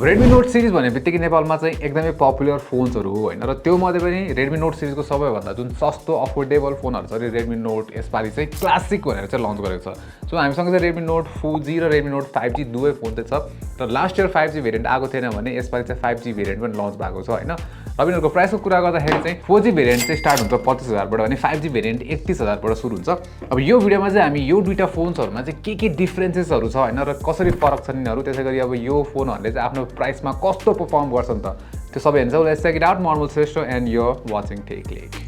Redmi Note series भनेबित्तिकै नेपालमा चाहिँ एकदमै पपुलर फोन्सहरु हो हैन र त्यो मध्ये पनि Redmi Note series को सबैभन्दा जुन सस्तो अफोर्डेबल फोनहरु छ Redmi Note यसपालि चाहिँ क्लासिक भनेर चाहिँ लन्च गरेको छ। सो हामीसँग चाहिँ Redmi Note 4G र Redmi Note 5G दुवै फोन चाहिँ छ। तर लास्ट इयर 5G भेरिएन्ट आएको थिएन भने यसपालि चाहिँ 5G भेरिएन्ट पनि लन्च भएको छ हैन। र यिनीहरुको प्राइसको कुरा गर्दाखेरि चाहिँ 4G भेरिएन्ट चाहिँ स्टार्ट हुन्छ 25000 बाट भने 5G भेरिएन्ट 31000 बाट सुरु हुन्छ। अब यो भिडियोमा चाहिँ हामी यो दुईटा फोन्सहरुमा चाहिँ के डिफरेन्सेसहरु छ हैन र कसरी फरक छन् यिनीहरु त्यसैगरी अब यो फोनहरुले चाहिँ आफ्नो प्राइसमा कस्तो परफर्म गर्छन् त त्यो सबै हेर्छौं। Let's check it out. म Anmol Shrestha and you are watching Techlek.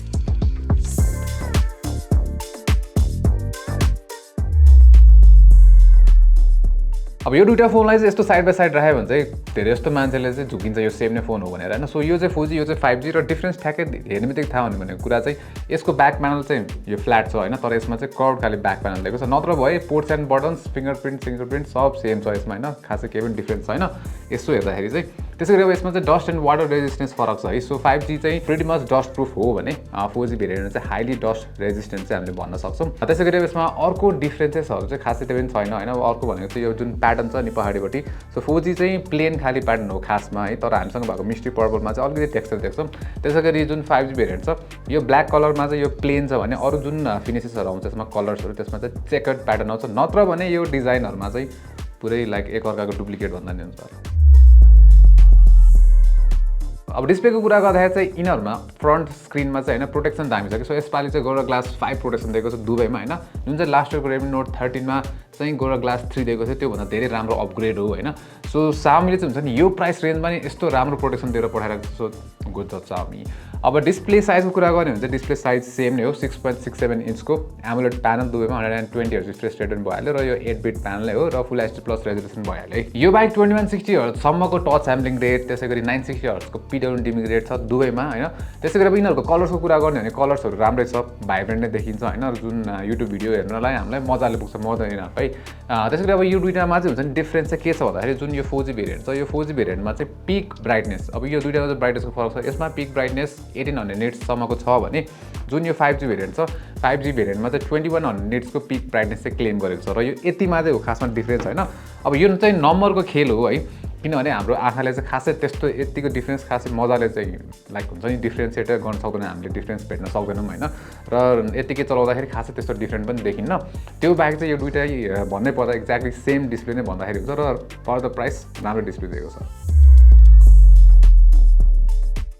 अब यो दुईटा फोनलाई चाहिँ यस्तो साइड बाइ साइड राख्यो भने चाहिँ धेरै जस्तो मान्छेले चाहिँ झुकिन्छ यो सेम नै फोन हो भनेर हैन। सो यो चाहिँ 4G यो चाहिँ 5G र डिफरेन्स ठ्याक्कै हेर्ने बित्तिकै थाहा हुने भनेको कुरा चाहिँ यसको ब्याक प्यानल चाहिँ यो फ्ल्याट छ हैन तर यसमा चाहिँ कर्भ खाली ब्याक प्यानल दिएको छ। नत्र भए ports and buttons fingerprint sub same छ यसमा हैन खासै केही पनि डिफरेन्स छैन यसो हेर्दाखेरि चाहिँ। त्यसैगरी अब यसमा चाहिँ डस्ट एन्ड वाटर रेजिस्टेन्स फरक छ है। सो 5G चाहिँ प्रिटी मच डस्ट प्रुफ हो भने 4G भेरिएन्ट चाहिँ हाइली डस्ट रेजिस्टेन्स चाहिँ हामीले भन्न सक्छौं। त्यसैगरी यसमा अर्को डिफरेन्सेसहरु चाहिँ खासै त्यही पनि छैन हैन। अर्को भनेको चाहिँ यो जुन प्याटर्न छ नि पहाडीपट्टि सो 4G चाहिँ प्लेन खाली प्याटर्न हो खासमा है तर हामीसँग भएको मिस्टी पर्पलमा चाहिँ अलिकति टेक्सचर देख्छौं। त्यसैगरी जुन 5G भेरिएन्ट छ यो ब्ल्याक कलरमा चाहिँ यो प्लेन छ भने अरु जुन फिनिसेसहरु आउँछ यसमा कलर्सहरु त्यसमा चाहिँ चेकर्ड प्याटर्न आउँछ। नत्र भने यो डिजाइनहरुमा चाहिँ पुरै लाइक एक अर्काको डुप्लिकेट भन्दा नि हुन्छ। अब डिस्प्लेको कुरा गर्दाखेरि चाहिँ यिनीहरुमा फ्रन्ट स्क्रिनमा चाहिँ हैन प्रोटेक्सन दामी छ कि। सो यसपालि चाहिँ गोरा ग्लास 5 प्रोटेक्सन दिएको छ दुवैमा हैन। जुन चाहिँ लास्ट इयरको Redmi Note 13 मा चाहिँ गोरा ग्लास 3 दिएको थियो त्यो भन्दा धेरै राम्रो अपग्रेड हो हैन। सो Xiaomi चाहिँ हुन्छ नि यो प्राइस रेन्जमा नि यस्तो राम्रो प्रोटेक्सन दिएर पठाइरहेको छ। सो गुड जब Xiaomi। अब डिस्प्ले साइजको कुरा गर्ने भने चाहिँ डिस्प्ले साइज सेम नै हो 6.67 इन्चको एमोलेड प्यानल दुवैमा 120 हर्ट्ज रिफ्रेश रेट भइहाल्यो र यो 8 बिट प्यानल हो र फुल एचडी प्लस रेजोल्युसन भइहाल्यो है। यो बाइक 2160 हर्ज सम्मको टच स्याम्पलिङ रेट त्यसैगरी 960 हर्जको PWM डिमिङ रेट छ दुवैमा हैन। त्यसैगरी अब यिनीहरुको कलर्सको कुरा गर्ने भने कलर्सहरु राम्रै छ भाइब्रेन्ट नै देखिन्छ हैन। जुन युट्युब भिडियो हेर्नलाई हामीलाई मजाले पुग्छ मोर देन इनफ है। त्यसैगरी अब यो दुईटामा चाहिँ हुन्छ नि डिफरेन्स चाहिँ के छ भन्दाखेरि जुन यो 4G भेरिएन्ट छ यो 4G भेरिएन्टमा चाहिँ पिक ब्राइटनेस अब यो दुईटाको चाहिँ ब्राइटनेसको फरक छ। यसमा पिक ब्राइटनेस 1800 निट्स सम्मको छ भने जुन यो 5G भेरिएन्ट छ 5G भेरिएन्टमा चाहिँ 2100 निट्सको पिक ब्राइटनेस चाहिँ क्लेम गरेको छ र यो यतिमा चाहिँ हो खासमा डिफरेन्स हैन। अब यो चाहिँ नम्बरको खेल हो है किनभने हाम्रो आँखाले चाहिँ खासै त्यस्तो यतिको डिफरेन्स खासै मजाले चाहिँ लाइक हुन्छ नि डिफरेन्सिएट गर्न सक्दैन हामीले डिफरेन्स भेट्न सक्दैनौँ हैन। र यतिकै चलाउँदाखेरि खासै त्यस्तो डिफरेन्ट पनि देखिन्न। त्यो बाहेक चाहिँ यो दुईटै भन्नै पर्दा एक्ज्याक्टली सेम डिस्प्ले नै भन्दाखेरि हुन्छ र फर द प्राइस राम्रो डिस्प्ले दिएको छ।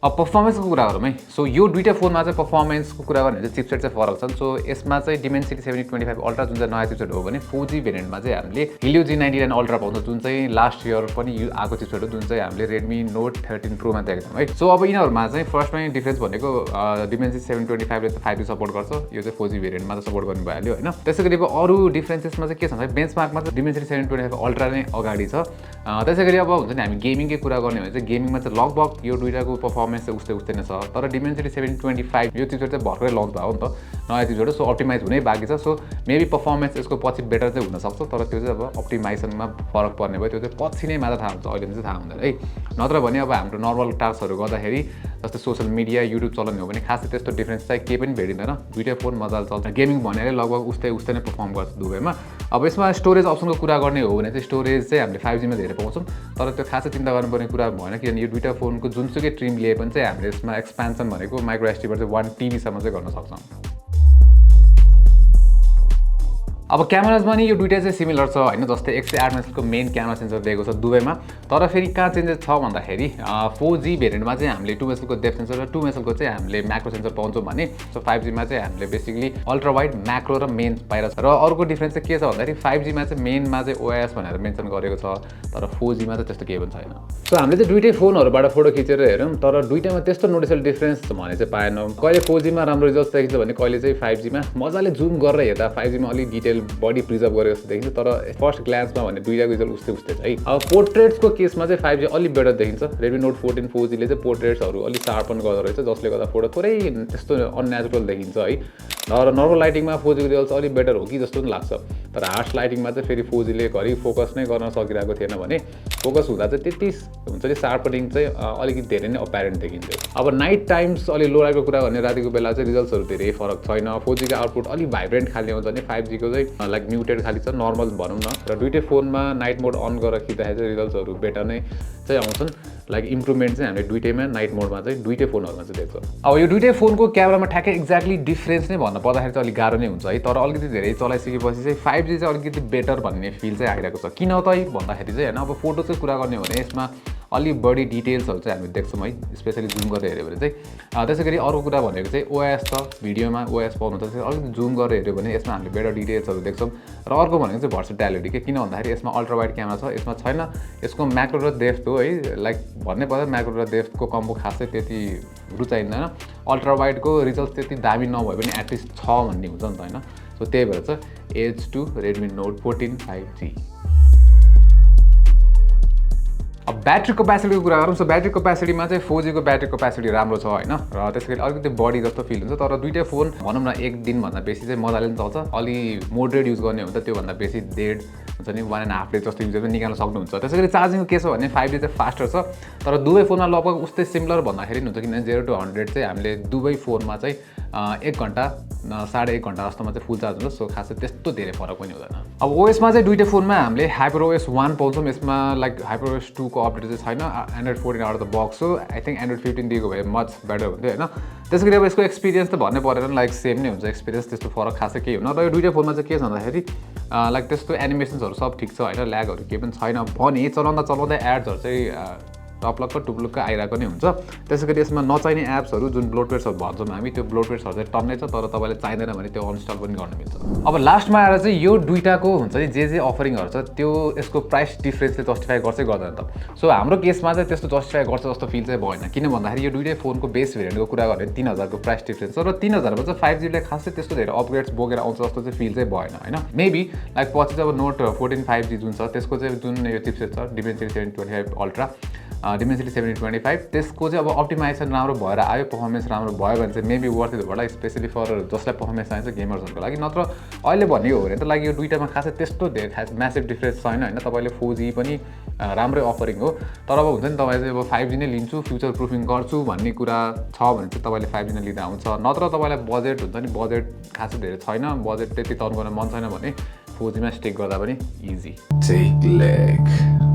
अब पर्फर्मेन्सको कुरा गरौँ है। सो यो दुईटा फोनमा चाहिँ पर्फर्मेन्सको कुरा गर्ने चाहिँ चिपसेट चाहिँ फरक छन्। सो यसमा चाहिँ Dimensity 725 अल्ट्रा जुन चाहिँ नयाँ चिपसेट हो भने 4G भेरिएन्टमा चाहिँ हामीले Helio G99 अल्ट्रा पाउँछ जुन चाहिँ लास्ट इयर पनि आएको चिपसेट हो जुन चाहिँ हामीले Redmi Note 13 Pro मा देखेको छौँ है। सो अब यिनीहरुमा चाहिँ फर्स्टमै डिफरेन्स भनेको Dimensity 725 ले चाहिँ 5G सपोर्ट गर्छ यो चाहिँ 4G भेरिएन्टमा त सपोर्ट गर्नु भइहाल्यो हैन। त्यसैगरी अब अरु डिफरेन्सेसमा चाहिँ के छ भने बेन्चमार्कमा चाहिँ Dimensity 725 अल्ट्रा नै अगाडि छ। त्यसैगरी अब हुन्छ नि हामी गेमिङकै कुरा गर्ने भने चाहिँ गेमिङमा चाहिँ लगभग यो दुईटाको पर्फर्मेन्स उस्तै नै छ। तर Dimensity 725 यो चिपसेट चाहिँ भर्खरै लन्च भयो नि त नयाँ चिपसेट सो अप्टिमाइज हुनै बाँकी छ। सो मेबी पर्फर्मेन्स यसको पछि बेटर चाहिँ हुन सक्छ तर त्यो चाहिँ अब अप्टिमाइजेसनमा फरक पर्ने भयो त्यो चाहिँ पछि नै मात्र थाहा हुन्छ अहिले चाहिँ थाहा हुँदैन है। नत्र भने अब हाम्रो नर्मल टास्कहरु गर्दाखेरि जस्तै सोशल मिडिया युट्युब चलाउने हो भने खासै त्यस्तो डिफरेन्स चाहिँ केही पनि भेटिँदैन। दुईटा फोन मजाले चल्छ। गेमिङ भनेर लगभग उस्तै नै परफर्म गर्छ दुवैमा। अब यसमा स्टोरेज अप्सनको कुरा गर्ने हो भने चाहिँ स्टोरेज चाहिँ हामीले 5G मा धेरै पाउँछौं तर त्यो खासै चिन्ता गर्नुपर्ने कुरा भएन किनभने यो दुईटा फोनको जुनसुकै ट्रिम लिए पनि चाहिँ हामीले यसमा एक्सपान्सन भनेको माइक्रो एसडीबाट चाहिँ 1 TB सम्म चाहिँ गर्न सक्छौं। अब क्यामेराजमा नि यो दुईटा चाहिँ सिमिलर छ हैन। जस्तै 108 मेगापिक्सलको मेन क्यामेरा सेन्सर दिएको छ दुवैमा तर फेरि कहाँ चेन्जेस छ भन्दाखेरि 4G भेरिएन्टमा चाहिँ हामीले 2 मेगापिक्सलको डेप्थ सेन्सर र 2 मेगापिक्सलको चाहिँ हामीले म्याक्रो सेन्सर पाउँछौँ भने सो 5G मा चाहिँ हामीले बेसिकली अल्ट्रा वाइड म्याक्रो र मेन पाइरा छ। र अर्को डिफरेन्स चाहिँ के छ भन्दाखेरि 5G मा चाहिँ मेनमा चाहिँ OIS भनेर मेन्सन गरेको छ तर 4G मा चाहिँ त्यस्तो केही पनि छैन। सो हामीले चाहिँ दुईटै फोनहरुबाट फोटो खिचेर हेरौँ तर दुईटामा त्यस्तो नोटिसेबल डिफरेन्स भने चाहिँ पाएनौँ। कहिले 4G मा राम्रो रिजल्ट देखिन्छ भने कहिले चाहिँ 5G मा मजाले जुम गरेर हेर्दा 5G मा अलि डिटेल बडी प्रिजर्भ गरेको जस्तो देखिन्छ तर फर्स्ट ग्लान्समा भने दुईटाको रिजल्ट उस्तै छ है। अब पोर्ट्रेट्सको केसमा चाहिँ 5G अलि बेटर देखिन्छ। Redmi Note 14 4G ले चाहिँ पोर्ट्रेट्सहरु अलि शार्पन गर्दो रहेछ जसले गर्दा फोटो थोरै त्यस्तो अननेचुरल देखिन्छ है। र नर्मल लाइटिङमा 4G को रिजल्ट अलि बेटर हो कि जस्तो पनि लाग्छ तर हार्श लाइटिङमा चाहिँ फेरि 4G ले घरि फोकस नै गर्न सकिरहेको थिएन भने फोकस हुँदा चाहिँ त्यति हुन्छ नि शार्पनिङ चाहिँ अलिकति धेरै नै अप्यारेन्ट देखिन्थ्यो। अब नाइट टाइम्स अलि लो लाइटको कुरा गर्ने रातिको बेला चाहिँ रिजल्ट्सहरू धेरै फरक छैन। 4G को आउटपुट अलि भाइब्रेन्ट खाले आउँछ भने 5G को चाहिँ लाइक म्युटेड खाली छ, नर्मल भनौँ न। र दुइटै फोनमा नाइट मोड अन गरेर खिच्दाखेरि चाहिँ रिजल्ट्सहरू बेटर नै चाहिँ आउँछन्। लाइक इम्प्रुभमेन्ट चाहिँ हामीले दुइटैमा नाइट मोडमा चाहिँ दुइटै फोनहरूमा चाहिँ देख्छौँ। अब यो दुइटै फोनको क्यामेरामा ठ्याक्कै एक्ज्याक्टली डिफ्रेन्स नै भन्न पर्दाखेरि चाहिँ अलिक गाह्रो नै हुन्छ है। तर अलिकति धेरै चलाइसकेपछि चाहिँ 5G चाहिँ अलिकति बेटर भन्ने फिल चाहिँ आइरहेको छ। किन त भन्दाखेरि चाहिँ होइन, अब फोटो चाहिँ कुरा गर्ने हो भने यसमा अलि बढी डिटेल्सहरू चाहिँ हामी देख्छौँ है, स्पेसली जुम गरेर हेऱ्यो भने चाहिँ। त्यसै गरी अर्को कुरा भनेको चाहिँ ओएस छ, भिडियोमा ओएस पाउनु छ, अलिकति जुम गरेर हेऱ्यो भने यसमा हामीले बेटर डिटेल्सहरू देख्छौँ। र अर्को भनेको चाहिँ भर्सेटिलिटी के, किन भन्दाखेरि यसमा अल्ट्रा वाइड क्यामेरा छ, यसमा छैन। यसको म्याक्रो र डेप्थ हो है, लाइक भन्नै पर्दा म्याक्रो र डेप्थको कम्बो खासै त्यति रुचाइँदैन। अल्ट्रा वाइडको रिजल्ट त्यति दामी नभए पनि एटलिस्ट छ भन्ने हुन्छ नि त होइन। सो त्यही भएर चाहिँ H2 Redmi Note 14 5G। अब ब्याट्री क्यापेसिटीको कुरा गरौँ। सो ब्याट्री क्यापेसिटीमा चाहिँ 4G को ब्याट्री क्यापेसिटी राम्रो छ होइन, र त्यसैले अलिकति बढी जस्तो फिल हुन्छ। तर दुइटै फोन भनौँ न एक दिनभन्दा बेसी चाहिँ मजाले पनि चल्छ। अलि मोडरेट युज गर्ने हो भने त त्योभन्दा बेसी 1.5 हुन्छ नि 1.5 डे जस्तो युज पनि निकाल्न सक्नुहुन्छ। त्यसै गरी चार्जिङको के छ भने 5G चाहिँ फास्टर छ, तर दुवै फोनमा लगभग उस्तै सिमिलर भन्दाखेरि हुन्छ। किनभने 0 to 100 चाहिँ हामीले दुवै फोनमा चाहिँ 1 घन्टा 1.5 घन्टा जस्तोमा चाहिँ फुल चार्ज हुन्छ। सो खासै त्यस्तो धेरै फरक पनि हुँदैन। अब ओएसमा चाहिँ दुइटै फोनमा हामीले HyperOS 1 पाउँछौँ। यसमा लाइक HyperOS 2 को अपडेट चाहिँ छैन। Android 14 out of the box हो। आई थिङ्क एन्ड्रोइड 15 दिएको भए मच बेटर हुन्थ्यो होइन। त्यसै गरी अब यसको एक्सपिरियन्स त भन्नै परेन, लाइक सेम नै हुन्छ एक्सपिरियन्स, त्यस्तो फरक खासै केही हुन। र यो दुइटै फोनमा चाहिँ के छ भन्दाखेरि लाइक त्यस्तो एनिमेसन्सहरू सब ठिक छ होइन, ल्यागहरू केही पनि छैन भने चलाउँदा एड्सहरू चाहिँ टुप्लुक्क आइरहेको नै हुन्छ। त्यसै गरी यसमा नचाहिने एप्सहरू जुन ब्लोटवेयर्सहरू भन्छौँ हामी, त्यो ब्लोटवेयर्सहरू चाहिँ टन्नै छ, तर तपाईँले चाहिँदैन भने त्यो अनइन्स्टल पनि गर्न मिल्छ। अब लास्टमा आएर चाहिँ यो दुइटाको हुन्छ नि जे अफरिङहरू छ त्यो यसको प्राइस डिफ्रेन्सले जस्टिफाई गर्छै गर्दैन त। सो हाम्रो केसमा चाहिँ त्यस्तो जस्टिफाई गर्छ जस्तो फिल चाहिँ भएन। किन भन्दाखेरि यो दुइटै फोनको बेस भेरिएन्टको कुरा गर्ने 3000 को प्राइस डिफ्रेन्स छ, र 3000 मा चाहिँ 5G लाई खासै त्यस्तो धेरै अपग्रेड्स बोकेर आउँछ जस्तो चाहिँ फिल चाहिँ भएन होइन। मेबी लाइक पछि चाहिँ अब नोट 14 5G जुन छ त्यसको चाहिँ जुन यो चिपसेट छ Dimensity 725 अल्ट्रा, Dimensity 725, त्यसको चाहिँ अब अप्टिमाइजेसन राम्रो भएर आयो, पर्फर्मेन्स राम्रो भयो भने चाहिँ मेबी वर्थ इट होला, स्पेसली फर जसलाई पर्फर्मेन्स चाहिन्छ गेमर्सहरूको लागि। नत्र अहिले भन्ने हो भने त लागि यो दुइटामा खासै त्यस्तो धेरै खास म्यासिभ डिफ्रेन्स छैन होइन। तपाईँले 4G पनि राम्रै अफरिङ हो, तर अब हुन्छ नि तपाईँ चाहिँ अब 5G नै लिन्छु, फ्युचर प्रुफिङ गर्छु भन्ने कुरा छ भने चाहिँ तपाईँले 5G नै लिँदा हुन्छ। नत्र तपाईँलाई बजेट हुन्छ नि, बजेट खासै धेरै छैन, बजेट त्यति तर्न गर्न मन छैन भने 4G मा स्टिक गर्दा पनि इजी। टेक लेक।